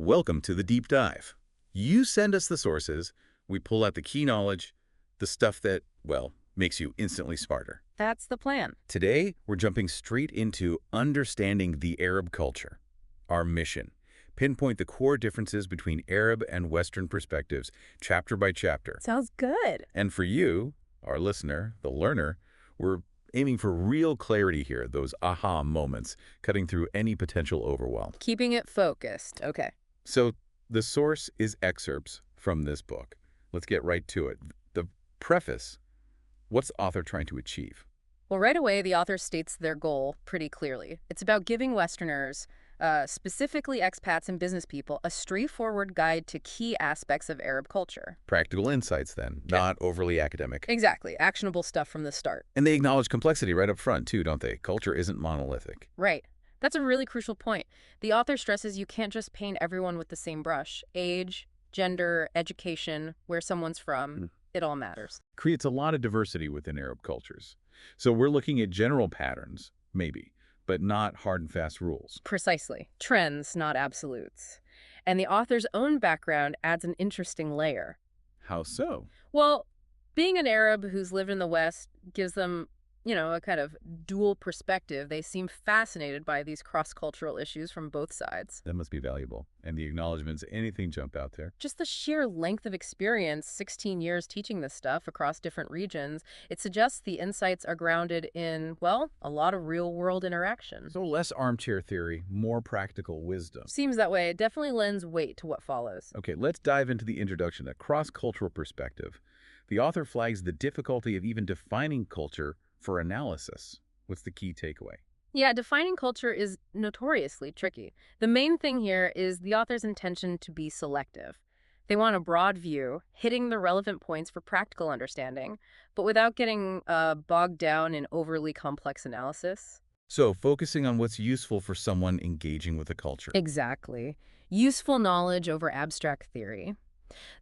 Welcome to the deep dive. You send us the sources, we pull out the key knowledge, the stuff that, well, makes you instantly smarter. That's the plan. Today, we're jumping straight into understanding the Arab culture. Our mission: pinpoint the core differences between Arab and Western perspectives, chapter by chapter. Sounds good. And for you, our listener, the learner, we're aiming for real clarity here, those aha moments, cutting through any potential overwhelm. Keeping it focused. Okay. So the source is excerpts from this book. Let's get right to it. The preface, what's the author trying to achieve? Well, right away, the author states their goal pretty clearly. It's about giving Westerners, specifically expats and business people, a straightforward guide to key aspects of Arab culture. Practical insights then, not overly academic. Exactly. Actionable stuff from the start. And they acknowledge complexity right up front too, don't they? Culture isn't monolithic. Right. That's a really crucial point. The author stresses you can't just paint everyone with the same brush. Age, gender, education, where someone's from, it all matters. Creates a lot of diversity within Arab cultures. So we're looking at general patterns, maybe, but not hard and fast rules. Precisely. Trends, not absolutes. And the author's own background adds an interesting layer. How so? Well, being an Arab who's lived in the West gives them, a kind of dual perspective. They seem fascinated by these cross-cultural issues from both sides. That must be valuable. And the acknowledgments, anything jump out there? Just the sheer length of experience, 16 years teaching this stuff across different regions, it suggests the insights are grounded in, well, a lot of real-world interaction. So less armchair theory, more practical wisdom. Seems that way. It definitely lends weight to what follows. Okay, let's dive into the introduction, a cross-cultural perspective. The author flags the difficulty of even defining culture for analysis. What's the key takeaway? Yeah, defining culture is notoriously tricky. The main thing here is the author's intention to be selective. They want a broad view, hitting the relevant points for practical understanding, but without getting bogged down in overly complex analysis. So, focusing on what's useful for someone engaging with the culture. Exactly. Useful knowledge over abstract theory.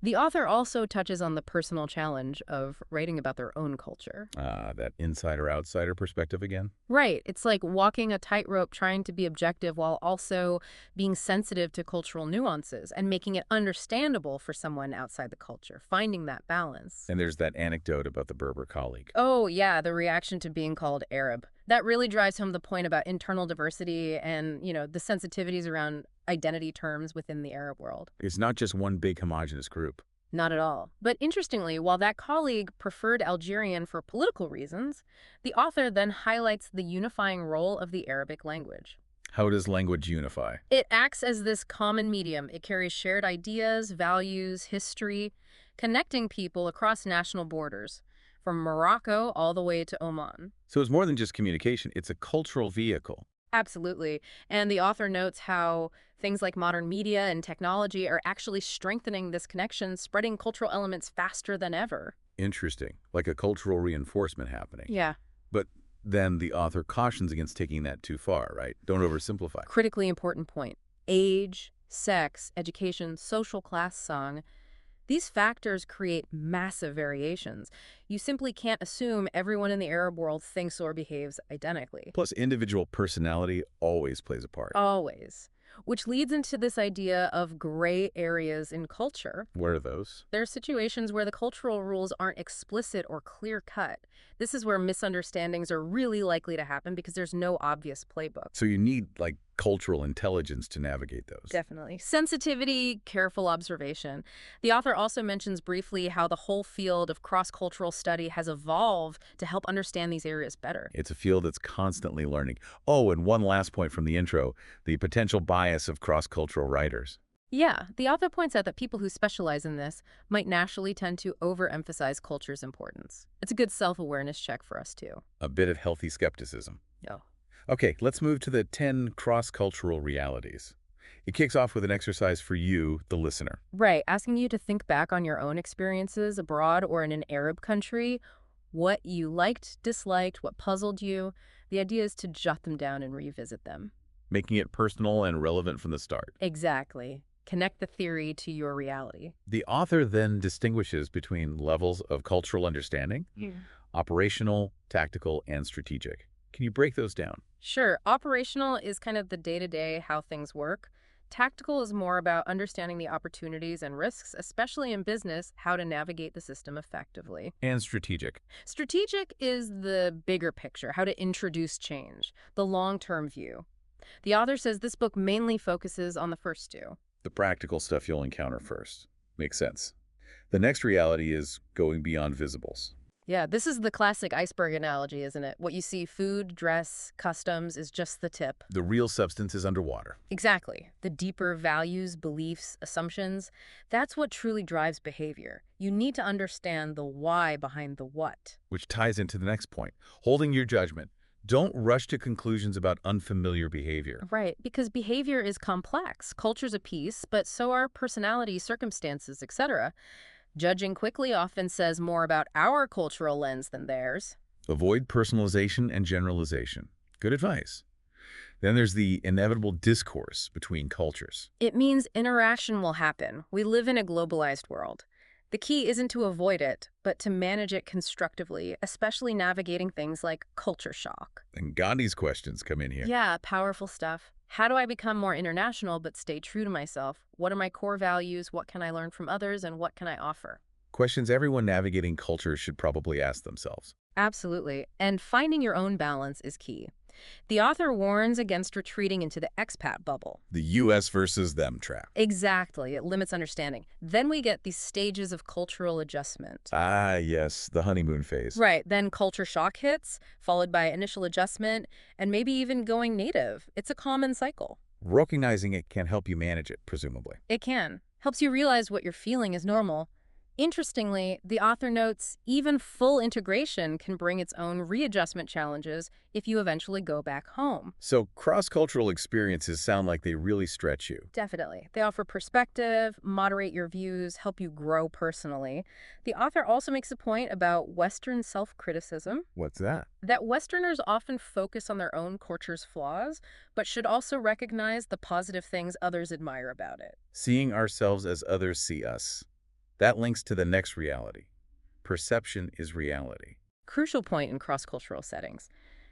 The author also touches on the personal challenge of writing about their own culture. That insider-outsider perspective again? Right. It's like walking a tightrope trying to be objective while also being sensitive to cultural nuances and making it understandable for someone outside the culture, finding that balance. And there's that anecdote about the Berber colleague. Oh, yeah, the reaction to being called Arab. That really drives home the point about internal diversity and, the sensitivities around identity terms within the Arab world. It's not just one big homogenous group. Not at all. But interestingly, while that colleague preferred Algerian for political reasons, the author then highlights the unifying role of the Arabic language. How does language unify? It acts as this common medium. It carries shared ideas, values, history, connecting people across national borders, from Morocco all the way to Oman. So it's more than just communication, it's a cultural vehicle. Absolutely. And the author notes how things like modern media and technology are actually strengthening this connection, spreading cultural elements faster than ever. Interesting. Like a cultural reinforcement happening. Yeah. But then the author cautions against taking that too far, right? Don't oversimplify. Critically important point. Age, sex, education, social class, song. These factors create massive variations. You simply can't assume everyone in the Arab world thinks or behaves identically. Plus, individual personality always plays a part. Always. Which leads into this idea of gray areas in culture. What are those? There are situations where the cultural rules aren't explicit or clear-cut. This is where misunderstandings are really likely to happen because there's no obvious playbook. So you need, cultural intelligence to navigate those. Definitely. Sensitivity, careful observation. The author also mentions briefly how the whole field of cross-cultural study has evolved to help understand these areas better. It's a field that's constantly learning. Oh, and one last point from the intro, the potential bias of cross-cultural writers. Yeah, the author points out that people who specialize in this might naturally tend to overemphasize culture's importance. It's a good self-awareness check for us, too. A bit of healthy skepticism. Oh. Okay, let's move to the 10 cross-cultural realities. It kicks off with an exercise for you, the listener. Right, asking you to think back on your own experiences abroad or in an Arab country, what you liked, disliked, what puzzled you. The idea is to jot them down and revisit them. Making it personal and relevant from the start. Exactly. Connect the theory to your reality. The author then distinguishes between levels of cultural understanding, operational, tactical, and strategic. Can you break those down? Sure. Operational is kind of the day-to-day how things work. Tactical is more about understanding the opportunities and risks, especially in business, how to navigate the system effectively. And strategic. Strategic is the bigger picture, how to introduce change, the long-term view. The author says this book mainly focuses on the first two. The practical stuff you'll encounter first. Makes sense. The next reality is going beyond visibles. Yeah, this is the classic iceberg analogy, isn't it? What you see, food, dress, customs, is just the tip. The real substance is underwater. Exactly. The deeper values, beliefs, assumptions, that's what truly drives behavior. You need to understand the why behind the what. Which ties into the next point. Holding your judgment. Don't rush to conclusions about unfamiliar behavior. Right, because behavior is complex. Culture's a piece, but so are personalities, circumstances, etc. Judging quickly often says more about our cultural lens than theirs. Avoid personalization and generalization. Good advice. Then there's the inevitable discourse between cultures. It means interaction will happen. We live in a globalized world. The key isn't to avoid it, but to manage it constructively, especially navigating things like culture shock. And Gandhi's questions come in here. Yeah, powerful stuff. How do I become more international but stay true to myself? What are my core values? What can I learn from others? And what can I offer? Questions everyone navigating culture should probably ask themselves. Absolutely. And finding your own balance is key. The author warns against retreating into the expat bubble. The US versus them trap. Exactly. It limits understanding. Then we get these stages of cultural adjustment. Ah, yes, the honeymoon phase. Right. Then culture shock hits, followed by initial adjustment, and maybe even going native. It's a common cycle. Recognizing it can help you manage it, presumably. It can. Helps you realize what you're feeling is normal. Interestingly, the author notes even full integration can bring its own readjustment challenges if you eventually go back home. So cross-cultural experiences sound like they really stretch you. Definitely. They offer perspective, moderate your views, help you grow personally. The author also makes a point about Western self-criticism, What's that? that Westerners often focus on their own culture's flaws, but should also recognize the positive things others admire about it. Seeing ourselves as others see us. That links to the next reality. Perception is reality. Crucial point in cross-cultural settings.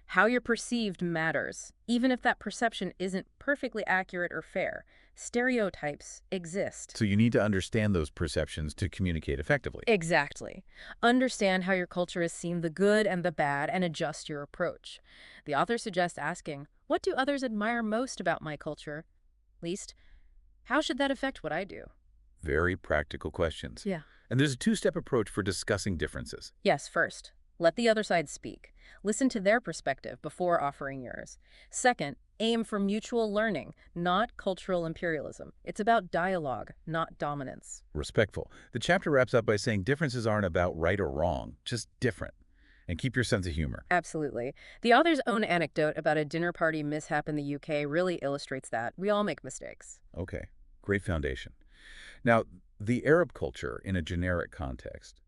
How you're perceived matters, even if that perception isn't perfectly accurate or fair. Stereotypes exist. So you need to understand those perceptions to communicate effectively. Exactly. Understand how your culture has seen the good and the bad and adjust your approach. The author suggests asking, what do others admire most about my culture? Least, how should that affect what I do? Very practical questions. Yeah. And there's a two-step approach for discussing differences. Yes, first, let the other side speak. Listen to their perspective before offering yours. Second, aim for mutual learning, not cultural imperialism. It's about dialogue, not dominance. Respectful. The chapter wraps up by saying differences aren't about right or wrong, just different. And keep your sense of humor. Absolutely. The author's own anecdote about a dinner party mishap in the UK really illustrates that. We all make mistakes. Okay, great foundation. Now, the Arab culture in a generic context.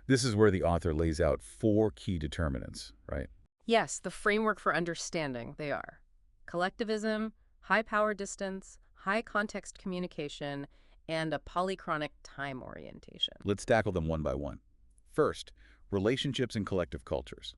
This is where the author lays out 4 key determinants, right? Yes, the framework for understanding, they are collectivism, high power distance, high context communication, and a polychronic time orientation. Let's tackle them one by one. First, relationships in collective cultures.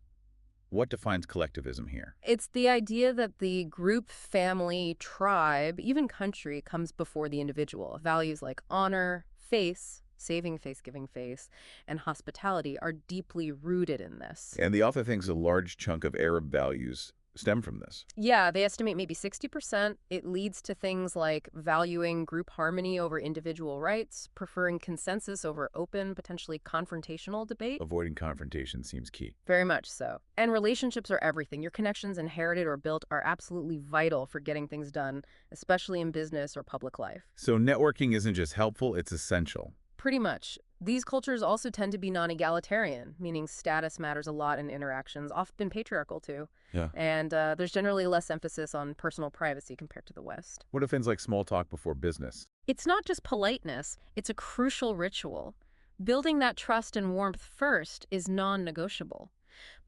What defines collectivism here? It's the idea that the group, family, tribe, even country comes before the individual. Values like honor, face, saving face, giving face, and hospitality are deeply rooted in this. And the author thinks a large chunk of Arab values stem from this. Yeah, they estimate maybe 60%. It leads to things like valuing group harmony over individual rights, preferring consensus over open, potentially confrontational debate. Avoiding confrontation seems key. Very much so. And relationships are everything. Your connections, inherited or built, are absolutely vital for getting things done, especially in business or public life. So networking isn't just helpful, it's essential. Pretty much. These cultures also tend to be non-egalitarian, meaning status matters a lot in interactions, often patriarchal too. Yeah. And there's generally less emphasis on personal privacy compared to the West. What if things like small talk before business? It's not just politeness, it's a crucial ritual. Building that trust and warmth first is non-negotiable.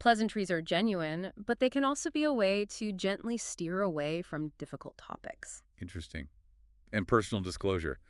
Pleasantries are genuine, but they can also be a way to gently steer away from difficult topics. Interesting. And personal disclosure.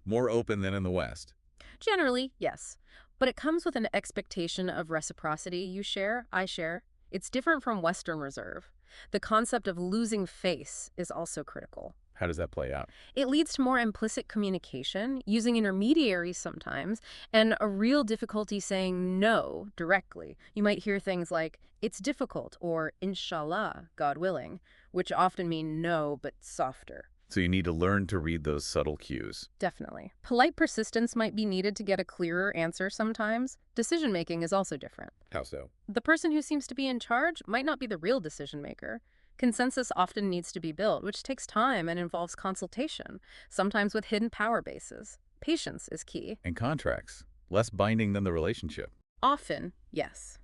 More open than in the West. Generally, yes. But it comes with an expectation of reciprocity. You share, I share. It's different from Western reserve. The concept of losing face is also critical. How does that play out? It leads to more implicit communication, using intermediaries sometimes, and a real difficulty saying no directly. You might hear things like, it's difficult, or inshallah, God willing, which often mean no, but softer. So you need to learn to read those subtle cues. Definitely. Polite persistence might be needed to get a clearer answer sometimes. Decision-making is also different. How so? The person who seems to be in charge might not be the real decision-maker. Consensus often needs to be built, which takes time and involves consultation, sometimes with hidden power bases. Patience is key. And contracts, less binding than the relationship. Often, yes.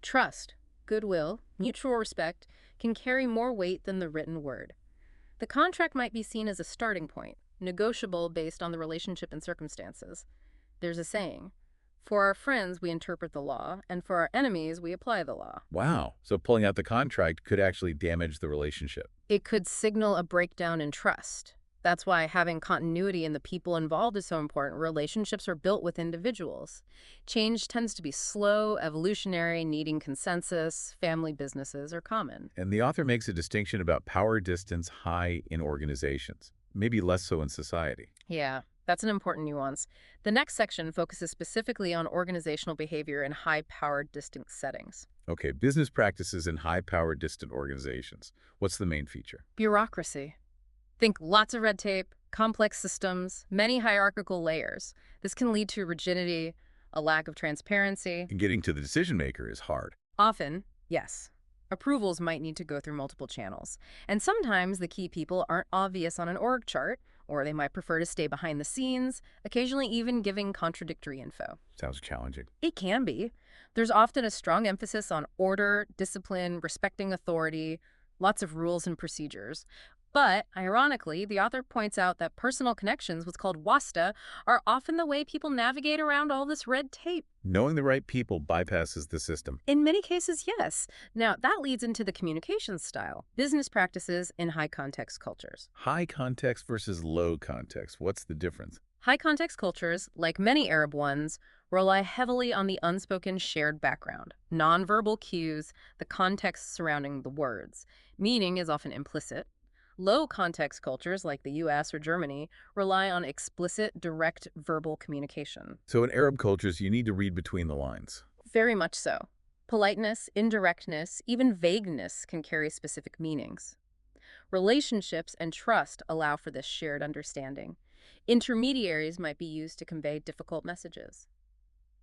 Trust, goodwill, mutual respect can carry more weight than the written word. The contract might be seen as a starting point, negotiable based on the relationship and circumstances. There's a saying, for our friends we interpret the law, and for our enemies we apply the law. Wow. So pulling out the contract could actually damage the relationship. It could signal a breakdown in trust. That's why having continuity in the people involved is so important. Relationships are built with individuals. Change tends to be slow, evolutionary, needing consensus. Family businesses are common. And the author makes a distinction about power distance high in organizations, maybe less so in society. Yeah, that's an important nuance. The next section focuses specifically on organizational behavior in high-powered distant settings. Okay, business practices in high-powered distant organizations. What's the main feature? Bureaucracy. Think lots of red tape, complex systems, many hierarchical layers. This can lead to rigidity, a lack of transparency. And getting to the decision maker is hard. Often, yes. Approvals might need to go through multiple channels. And sometimes the key people aren't obvious on an org chart, or they might prefer to stay behind the scenes, occasionally even giving contradictory info. Sounds challenging. It can be. There's often a strong emphasis on order, discipline, respecting authority, lots of rules and procedures. But, ironically, the author points out that personal connections, what's called wasta, are often the way people navigate around all this red tape. Knowing the right people bypasses the system. In many cases, yes. Now, that leads into the communication style, business practices in high-context cultures. High context versus low context. What's the difference? High-context cultures, like many Arab ones, rely heavily on the unspoken shared background, nonverbal cues, the context surrounding the words. Meaning is often implicit. Low-context cultures, like the US or Germany, rely on explicit, direct verbal communication. So in Arab cultures, you need to read between the lines. Very much so. Politeness, indirectness, even vagueness can carry specific meanings. Relationships and trust allow for this shared understanding. Intermediaries might be used to convey difficult messages.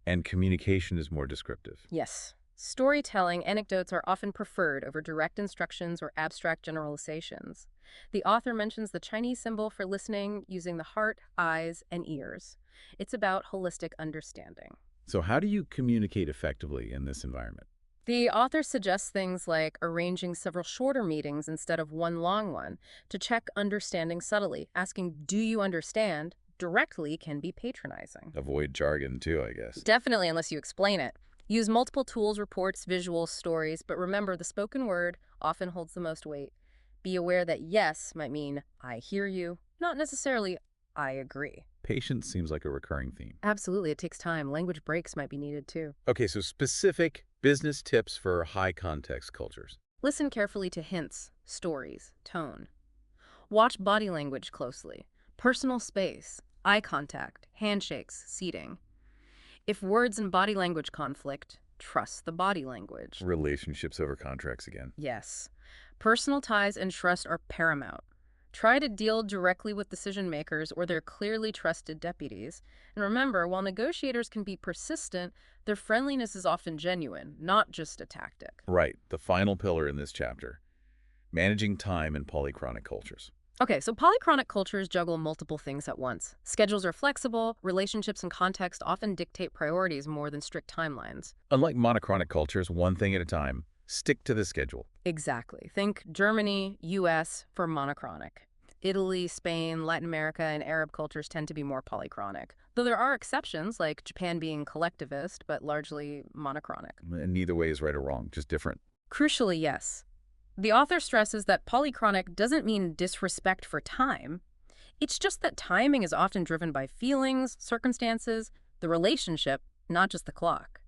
And communication is more descriptive. Yes. Storytelling anecdotes are often preferred over direct instructions or abstract generalizations. The author mentions the Chinese symbol for listening using the heart, eyes, and ears. It's about holistic understanding. So how do you communicate effectively in this environment? The author suggests things like arranging several shorter meetings instead of one long one to check understanding subtly. Asking, do you understand, directly can be patronizing. Avoid jargon too, I guess. Definitely, unless you explain it. Use multiple tools, reports, visuals, stories, but remember the spoken word often holds the most weight. Be aware that yes might mean I hear you, not necessarily I agree. Patience seems like a recurring theme. Absolutely, it takes time. Language breaks might be needed too. Okay, so specific business tips for high context cultures. Listen carefully to hints, stories, tone. Watch body language closely. Personal space, eye contact, handshakes, seating. If words and body language conflict, trust the body language. Relationships over contracts again. Yes. Personal ties and trust are paramount. Try to deal directly with decision makers or their clearly trusted deputies. And remember, while negotiators can be persistent, their friendliness is often genuine, not just a tactic. Right, the final pillar in this chapter. Managing time in polychronic cultures. Okay, so polychronic cultures juggle multiple things at once. Schedules are flexible, relationships and context often dictate priorities more than strict timelines. Unlike monochronic cultures, one thing at a time, stick to the schedule. Exactly. Think Germany, US for monochronic. Italy, Spain, Latin America, and Arab cultures tend to be more polychronic. Though there are exceptions, like Japan being collectivist, but largely monochronic. And neither way is right or wrong, just different. Crucially, yes. The author stresses that polychronic doesn't mean disrespect for time. It's just that timing is often driven by feelings, circumstances, the relationship, not just the clock.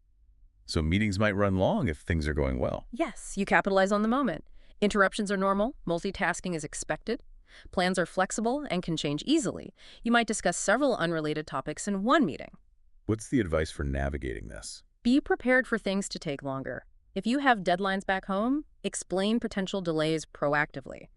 So meetings might run long if things are going well. Yes, you capitalize on the moment. Interruptions are normal, multitasking is expected. Plans are flexible and can change easily. You might discuss several unrelated topics in one meeting. What's the advice for navigating this? Be prepared for things to take longer. If you have deadlines back home, explain potential delays proactively.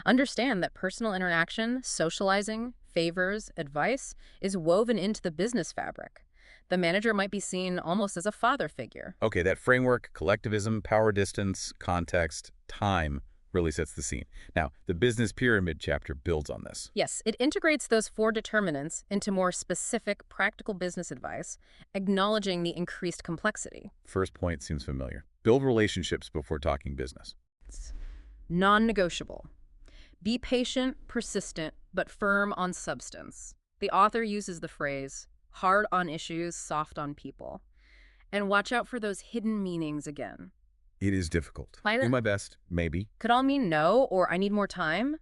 Understand that personal interaction, socializing, favors, advice is woven into the business fabric. The manager might be seen almost as a father figure. Okay, that framework, collectivism, power distance, context, time, really sets the scene. Now, the business pyramid chapter builds on this. Yes, it integrates those four determinants into more specific, practical business advice, acknowledging the increased complexity. First point seems familiar. Build relationships before talking business. Non-negotiable. Be patient, persistent, but firm on substance. The author uses the phrase, hard on issues, soft on people. And watch out for those hidden meanings again. It is difficult. Might it- Do my best, maybe. Could all mean no, or I need more time?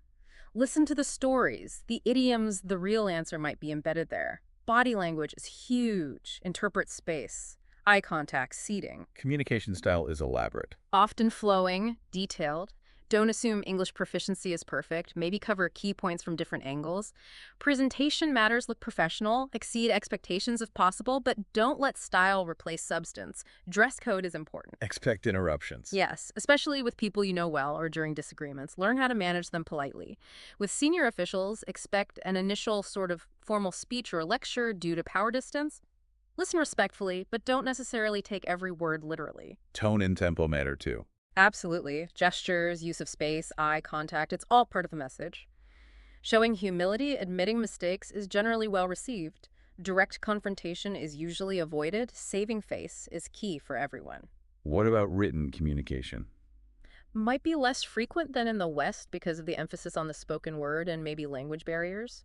Listen to the stories, the idioms, the real answer might be embedded there. Body language is huge. Interpret space. Eye contact, seating. Communication style is elaborate. Often flowing, detailed. Don't assume English proficiency is perfect. Maybe cover key points from different angles. Presentation matters. Look professional. Exceed expectations if possible, but don't let style replace substance. Dress code is important. Expect interruptions. Yes, especially with people you know well or during disagreements. Learn how to manage them politely. With senior officials, expect an initial sort of formal speech or lecture due to power distance. Listen respectfully, but don't necessarily take every word literally. Tone and tempo matter too. Absolutely. Gestures, use of space, eye contact, it's all part of the message. Showing humility, admitting mistakes is generally well received. Direct confrontation is usually avoided. Saving face is key for everyone. What about written communication? Might be less frequent than in the West because of the emphasis on the spoken word and maybe language barriers.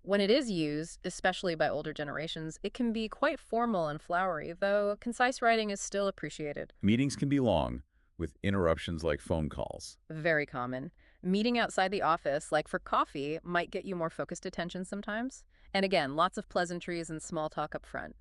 When it is used, especially by older generations, it can be quite formal and flowery, though concise writing is still appreciated. Meetings can be long, with interruptions like phone calls. Very common. Meeting outside the office, like for coffee, might get you more focused attention sometimes. And again, lots of pleasantries and small talk up front.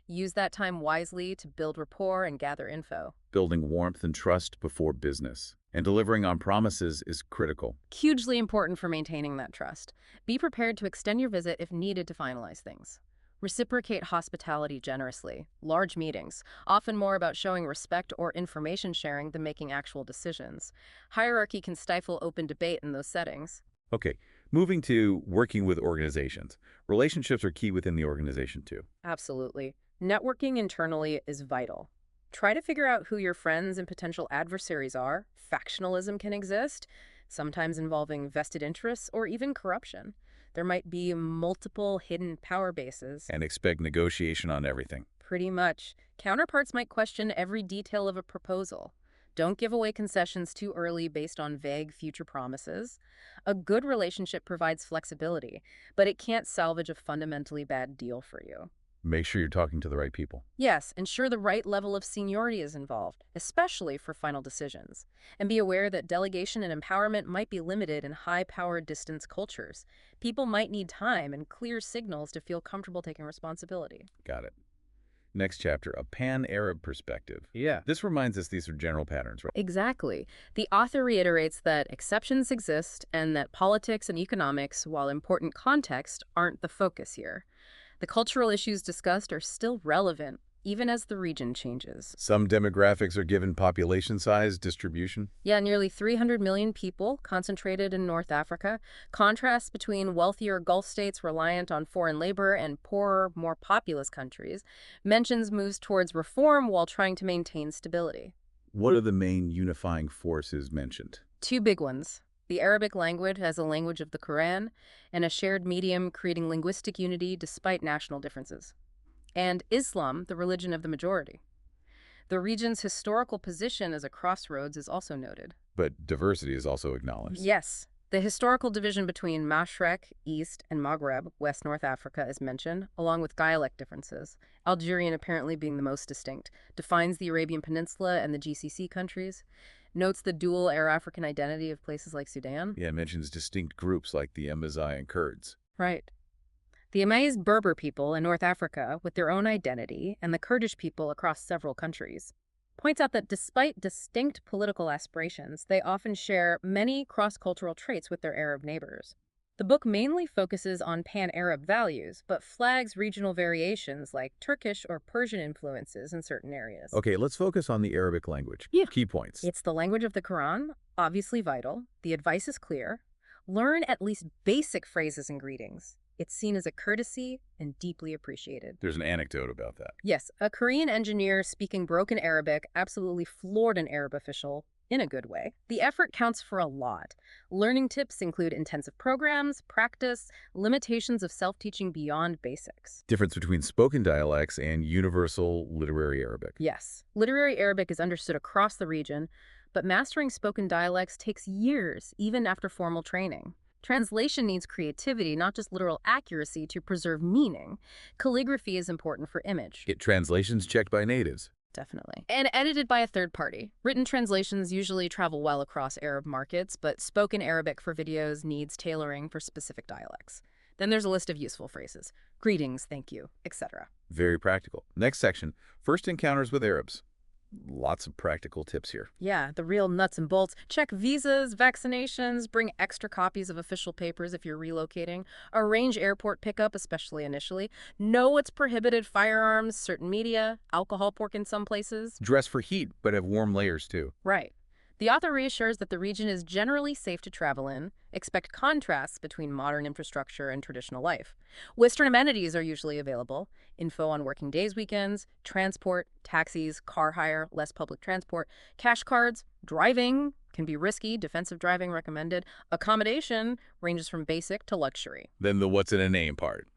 Use that time wisely to build rapport and gather info. Building warmth and trust before business. And delivering on promises is critical. Hugely important for maintaining that trust. Be prepared to extend your visit if needed to finalize things. Reciprocate hospitality generously. Large meetings, often more about showing respect or information sharing than making actual decisions. Hierarchy can stifle open debate in those settings. Okay, moving to working with organizations. Relationships are key within the organization too. Absolutely. Networking internally is vital. Try to figure out who your friends and potential adversaries are. Factionalism can exist, sometimes involving vested interests or even corruption. There might be multiple hidden power bases. And expect negotiation on everything. Pretty much. Counterparts might question every detail of a proposal. Don't give away concessions too early based on vague future promises. A good relationship provides flexibility, but it can't salvage a fundamentally bad deal for you. Make sure you're talking to the right people. Yes, ensure the right level of seniority is involved, especially for final decisions. And be aware that delegation and empowerment might be limited in high-power distance cultures. People might need time and clear signals to feel comfortable taking responsibility. Got it. Next chapter, a pan-Arab perspective. Yeah. This reminds us these are general patterns, right? Exactly. The author reiterates that exceptions exist and that politics and economics, while important context, aren't the focus here. The cultural issues discussed are still relevant, even as the region changes. Some demographics are given population size, distribution. Yeah, nearly 300 million people concentrated in North Africa. Contrasts between wealthier Gulf states reliant on foreign labor and poorer, more populous countries. Mentions moves towards reform while trying to maintain stability. What are the main unifying forces mentioned? Two big ones. The Arabic language as a language of the Quran, and a shared medium creating linguistic unity despite national differences. And Islam, the religion of the majority. The region's historical position as a crossroads is also noted. But diversity is also acknowledged. Yes, the historical division between Mashrek, East, and Maghreb, West North Africa, is mentioned, along with dialect differences. Algerian apparently being the most distinct, defines the Arabian Peninsula and the GCC countries. Notes the dual Arab-African identity of places like Sudan. Yeah, it mentions distinct groups like the Amazigh and Kurds. Right. The Amazigh Berber people in North Africa with their own identity, and the Kurdish people across several countries. points out that despite distinct political aspirations, they often share many cross-cultural traits with their Arab neighbors. The book mainly focuses on pan-Arab values, but flags regional variations like Turkish or Persian influences in certain areas. Okay, let's focus on the Arabic language. Yeah. Key points. It's the language of the Quran, obviously vital. The advice is clear. Learn at least basic phrases and greetings. It's seen as a courtesy and deeply appreciated. There's an anecdote about that. Yes, a Korean engineer speaking broken Arabic absolutely floored an Arab official in a good way. The effort counts for a lot. Learning tips include intensive programs, practice, limitations of self-teaching beyond basics. Difference between spoken dialects and universal literary Arabic. Yes, literary Arabic is understood across the region, but mastering spoken dialects takes years, even after formal training. Translation needs creativity, not just literal accuracy, to preserve meaning. Calligraphy is important for image. Get translations checked by natives. Definitely. And edited by a third party. Written translations usually travel well across Arab markets, but spoken Arabic for videos needs tailoring for specific dialects. Then there's a list of useful phrases. Greetings, thank you, etc. Very practical. Next section, first encounters with Arabs. Lots of practical tips here. Yeah, the real nuts and bolts. Check visas, vaccinations, bring extra copies of official papers if you're relocating, arrange airport pickup, especially initially, know what's prohibited, firearms, certain media, alcohol pork in some places. Dress for heat, but have warm layers too. Right. The author reassures that the region is generally safe to travel in. Expect contrasts between modern infrastructure and traditional life. Western amenities are usually available. Info on working days, weekends, transport, taxis, car hire, less public transport, cash cards, driving can be risky, defensive driving recommended. Accommodation ranges from basic to luxury. Then the what's in a name part.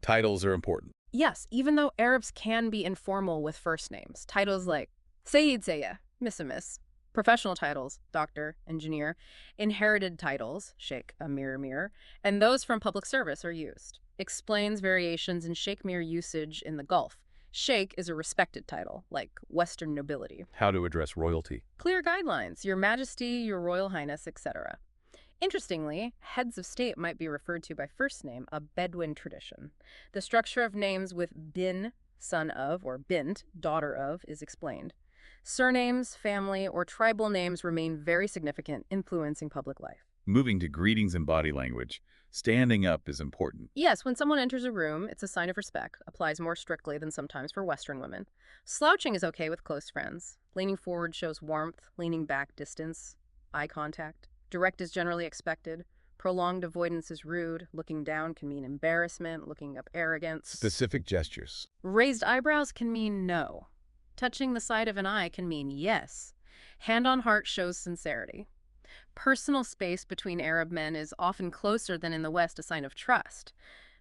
Titles are important. Yes, even though Arabs can be informal with first names. Titles like Sayyid Sayya, Miss and Miss. Professional titles, doctor, engineer, inherited titles, sheikh, amir, mir, and those from public service are used. Explains variations in sheikh mir usage in the Gulf. Sheikh is a respected title, like Western nobility. How to address royalty. Clear guidelines, Your Majesty, Your Royal Highness, etc. Interestingly, heads of state might be referred to by first name, a Bedouin tradition. The structure of names with bin, son of, or bint, daughter of, is explained. Surnames, family, or tribal names remain very significant, influencing public life. Moving to greetings and body language. Standing up is important. Yes, when someone enters a room, it's a sign of respect, applies more strictly than sometimes for Western women. Slouching is okay with close friends. Leaning forward shows warmth, leaning back distance, eye contact. Direct is generally expected. Prolonged avoidance is rude. Looking down can mean embarrassment, looking up arrogance. Specific gestures. Raised eyebrows can mean no. Touching the side of an eye can mean yes. Hand on heart shows sincerity. Personal space between Arab men is often closer than in the West, a sign of trust.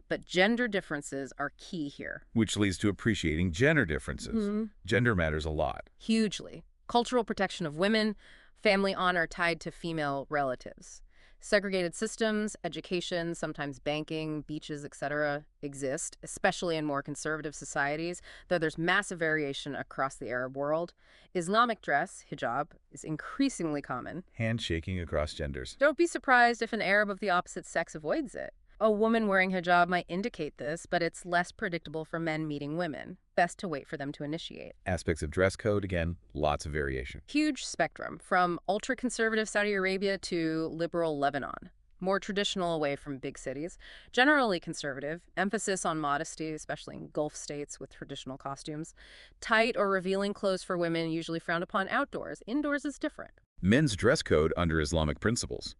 But gender differences are key here. Which leads to appreciating gender differences. Gender matters a lot. Hugely. Cultural protection of women, family honor tied to female relatives. Segregated systems, education, sometimes banking, beaches, etc. exist, especially in more conservative societies, though there's massive variation across the Arab world. Islamic dress, hijab, is increasingly common. Handshaking across genders. Don't be surprised if an Arab of the opposite sex avoids it. A woman wearing hijab might indicate this, but it's less predictable for men meeting women. Best to wait for them to initiate. Aspects of dress code, again, lots of variation. Huge spectrum, from ultra-conservative Saudi Arabia to liberal Lebanon. More traditional away from big cities. Generally conservative, emphasis on modesty, especially in Gulf states with traditional costumes. Tight or revealing clothes for women usually frowned upon outdoors. Indoors is different. Men's dress code under Islamic principles.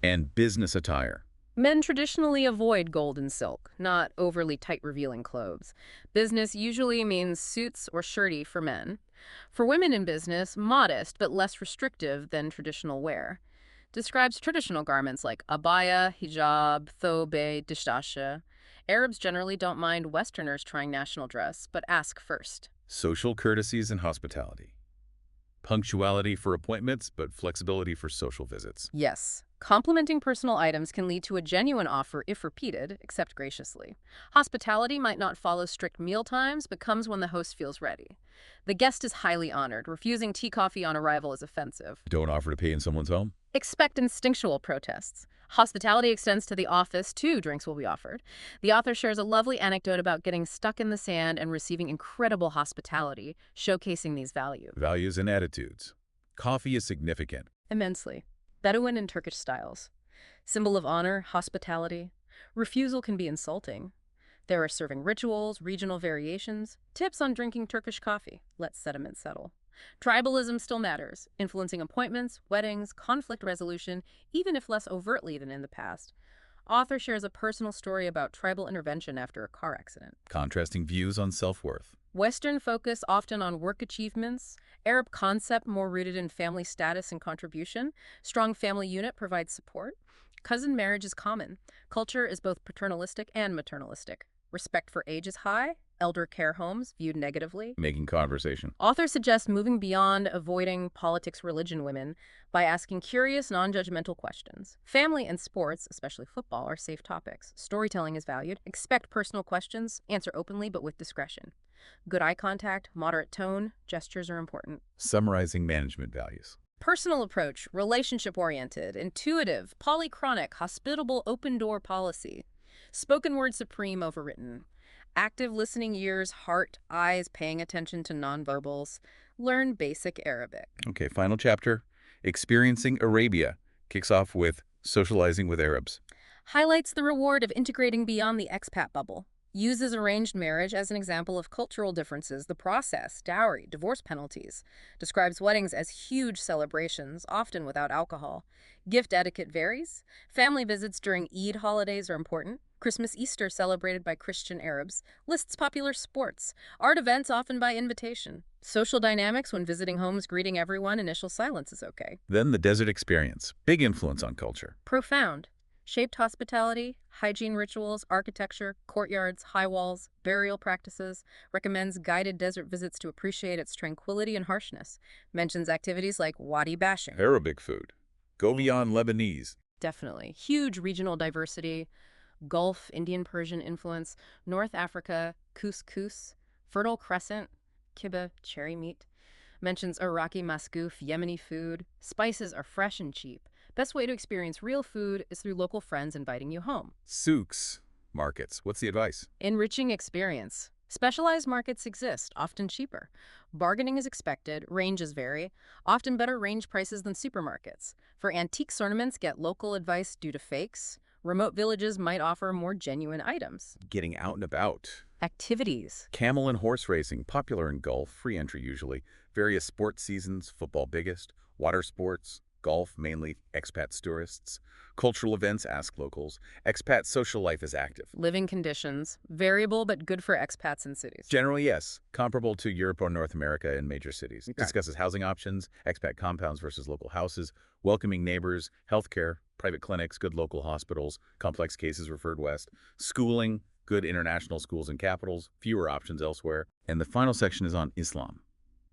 And business attire. Men traditionally avoid gold and silk, not overly tight revealing clothes. Business usually means suits or shirty for men. For women in business, modest but less restrictive than traditional wear. Describes traditional garments like abaya, hijab, thobe, dishdasha. Arabs generally don't mind Westerners trying national dress, but ask first. Social courtesies and hospitality. Punctuality for appointments, but flexibility for social visits. Yes. Complimenting personal items can lead to a genuine offer if repeated, accept graciously. Hospitality might not follow strict meal times, but comes when the host feels ready. The guest is highly honored. Refusing tea coffee on arrival is offensive. Don't offer to pay in someone's home. Expect instinctual protests. Hospitality extends to the office, too. Drinks will be offered. The author shares a lovely anecdote about getting stuck in the sand and receiving incredible hospitality, showcasing these values. Values and attitudes. Coffee is significant. Immensely. Bedouin and Turkish styles. Symbol of honor, hospitality. Refusal can be insulting. There are serving rituals, regional variations, tips on drinking Turkish coffee. Let sentiment settle. Tribalism still matters, influencing appointments, weddings, conflict resolution, even if less overtly than in the past. Author shares a personal story about tribal intervention after a car accident. Contrasting views on self-worth. Western focus often on work achievements, Arab concept more rooted in family status and contribution, strong family unit provides support, cousin marriage is common, culture is both paternalistic and maternalistic, respect for age is high, elder care homes viewed negatively. Making conversation. Author suggests moving beyond avoiding politics, religion, women by asking curious, non-judgmental questions. Family and sports, especially football, are safe topics. Storytelling is valued. Expect personal questions. Answer openly but with discretion. Good eye contact, moderate tone, gestures are important. Summarizing management values. Personal approach, relationship-oriented, intuitive, polychronic, hospitable, open-door policy. Spoken word supreme over written. Active listening ears, heart, eyes, paying attention to nonverbals. Learn basic Arabic. Okay, final chapter. Experiencing Arabia. Kicks off with socializing with Arabs. Highlights the reward of integrating beyond the expat bubble. Uses arranged marriage as an example of cultural differences, the process, dowry, divorce penalties. Describes weddings as huge celebrations, often without alcohol. Gift etiquette varies. Family visits during Eid holidays are important. Christmas, Easter celebrated by Christian Arabs. Lists popular sports. Art events often by invitation. Social dynamics when visiting homes, greeting everyone, initial silence is okay. Then the desert experience. Big influence on culture. Profound. Shaped hospitality, hygiene rituals, architecture, courtyards, high walls, burial practices. Recommends guided desert visits to appreciate its tranquility and harshness. Mentions activities like wadi bashing. Arabic food. Go beyond Lebanese. Definitely. Huge regional diversity. Gulf, Indian Persian influence. North Africa, couscous. Fertile Crescent, kibbeh, cherry meat. Mentions Iraqi maskouf, Yemeni food. Spices are fresh and cheap. Best way to experience real food is through local friends inviting you home. Souks. Markets. What's the advice? Enriching experience. Specialized markets exist, often cheaper. Bargaining is expected, ranges vary, often better range prices than supermarkets. For antiques ornaments, get local advice due to fakes. Remote villages might offer more genuine items. Getting out and about. Activities. Camel and horse racing, popular in Gulf, free entry usually. Various sports seasons, football biggest. Water sports, golf, mainly expats, tourists. Cultural events, ask locals. Expat social life is active. Living conditions. Variable but good for expats in cities. Generally, yes. Comparable to Europe or North America in major cities. Okay. Discusses housing options, expat compounds versus local houses, welcoming neighbors, healthcare, private clinics, good local hospitals, complex cases referred west, schooling, good international schools and capitals, fewer options elsewhere. And the final section is on Islam,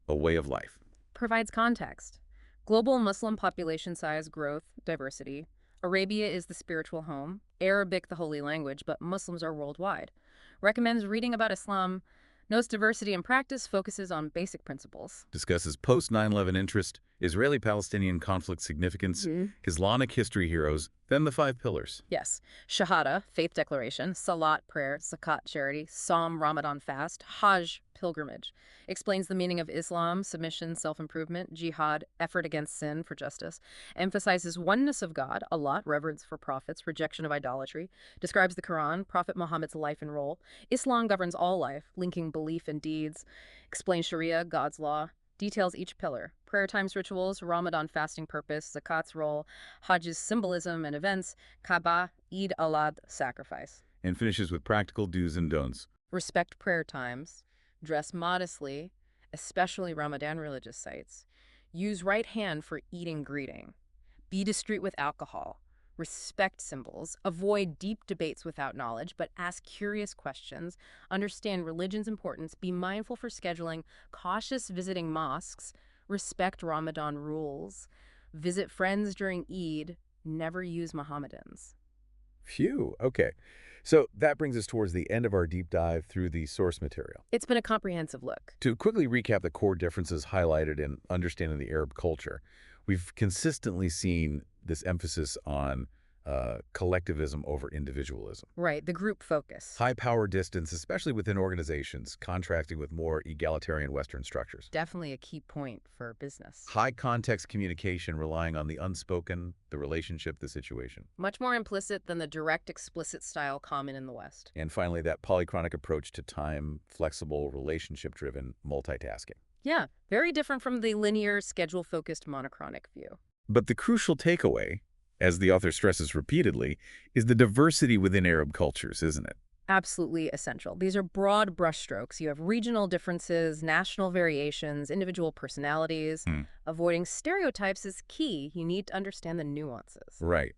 a way of life. Provides context. Global Muslim population size, growth, diversity. Arabia is the spiritual home. Arabic the holy language, but Muslims are worldwide. Recommends reading about Islam. Notes diversity in practice, focuses on basic principles. Discusses post-9/11 interest, Israeli-Palestinian conflict significance, Islamic history heroes, then the 5 pillars. Yes. Shahada, faith declaration. Salat, prayer. Zakat, charity. Psalm, Ramadan fast. Hajj, pilgrimage. Explains the meaning of Islam, submission, self-improvement. Jihad, effort against sin for justice. Emphasizes oneness of God, Allah, reverence for prophets, rejection of idolatry. Describes the Quran, Prophet Muhammad's life and role. Islam governs all life, linking belief and deeds. Explains Sharia, God's law. Details each pillar. Prayer times rituals, Ramadan fasting purpose, Zakat's role, Hajj's symbolism and events, Kaaba, Eid al-Adha, sacrifice. And finishes with practical do's and don'ts. Respect prayer times. Dress modestly, especially Ramadan religious sites. Use right hand for eating greeting. Be discreet with alcohol. Respect symbols. Avoid deep debates without knowledge, but ask curious questions. Understand religion's importance. Be mindful for scheduling. Cautious visiting mosques. Respect Ramadan rules. Visit friends during Eid. Never use Mohammedans. Phew, okay. So that brings us towards the end of our deep dive through the source material. It's been a comprehensive look. To quickly recap the core differences highlighted in understanding the Arab culture, We've consistently seen this emphasis on collectivism over individualism. Right, the group focus. High power distance, especially within organizations, contrasting with more egalitarian Western structures. Definitely a key point for business. High context communication relying on the unspoken, the relationship, the situation. Much more implicit than the direct, explicit style common in the West. And finally, that polychronic approach to time, flexible, relationship-driven multitasking. Yeah, very different from the linear, schedule-focused monochronic view. But the crucial takeaway, as the author stresses repeatedly, is the diversity within Arab cultures, isn't it? Absolutely essential. These are broad brushstrokes. You have regional differences, national variations, individual personalities. Hmm. Avoiding stereotypes is key. You need to understand the nuances. Right.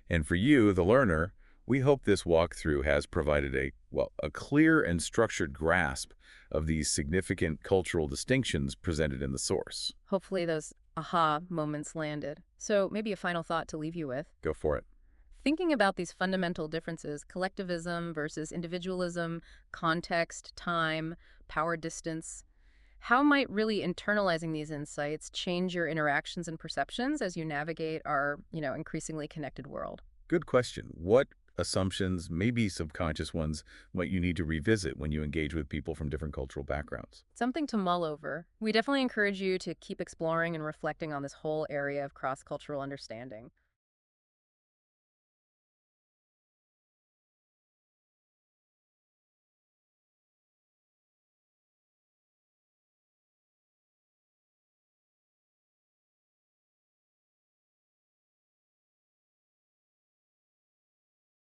And for you, the learner, we hope this walkthrough has provided a clear and structured grasp of these significant cultural distinctions presented in the source. Hopefully those aha moments landed. So maybe a final thought to leave you with. Go for it. Thinking about these fundamental differences, collectivism versus individualism, context, time, power distance, how might really internalizing these insights change your interactions and perceptions as you navigate our, increasingly connected world? Good question. What assumptions, maybe subconscious ones, might you need to revisit when you engage with people from different cultural backgrounds? Something to mull over. We definitely encourage you to keep exploring and reflecting on this whole area of cross-cultural understanding.